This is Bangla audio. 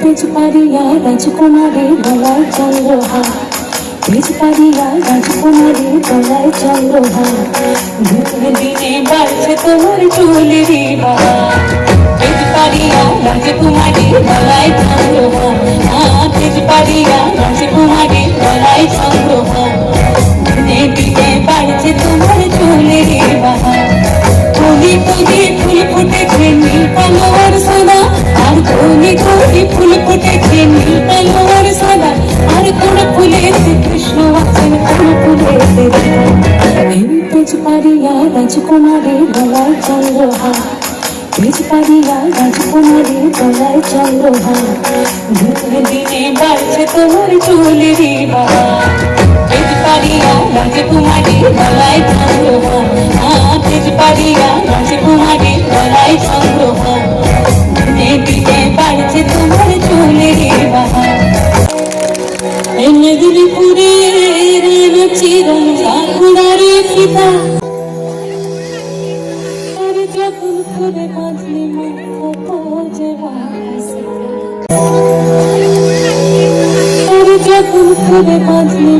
তেজ পারিয়া রাজকুমারী গলায় চন্দ্রহার, তেজ পারিয়া রাজকুমারী গলায় চন্দ্রহার, দিনে দিনে বাড়ছে তোমার চুলেরই বাহার। তেজ পারিয়া রাজকুমারী গলায় চন্দ্রহার, তেজ পারিয়া রাজকুমারী গলায় চন্দ্রহার, দিনে দিনে বাড়ছে তোমার চুলেরই বাহার। কলি কলি ফুল ফুটেছে নীল কালো আর সাদা, আর কলি কলি ফুল ফুটেছে নীল কালো আর সাদা, আর কোন ফুলেতে কৃষ্ণ আছেন কোন ফুলেতে রাধা। এই তেজ পারিয়া রাজকুমারী গলায় চন্দ্রহার, তেজ পারিয়া রাজকুমারী গলায় চন্দ্রহার, দিনে দিনে বাড়ছে তোমার চুলেরই বাহার। তেজ পারিয়া রাজকুমারী গলায় চন্দ্রহার, তেজ পারিয়া রাজকুমারী গলায় চন্দ্রহার, দিনে দিনে বাড়ছে তোমার চুলেরই বাহার। মেদিনীপুরের চিরন ঝাঁকুড়ারে ফিতা, আর যখন করে বাজলি মাথা যে বাজলি, আর যখন করে বাজলি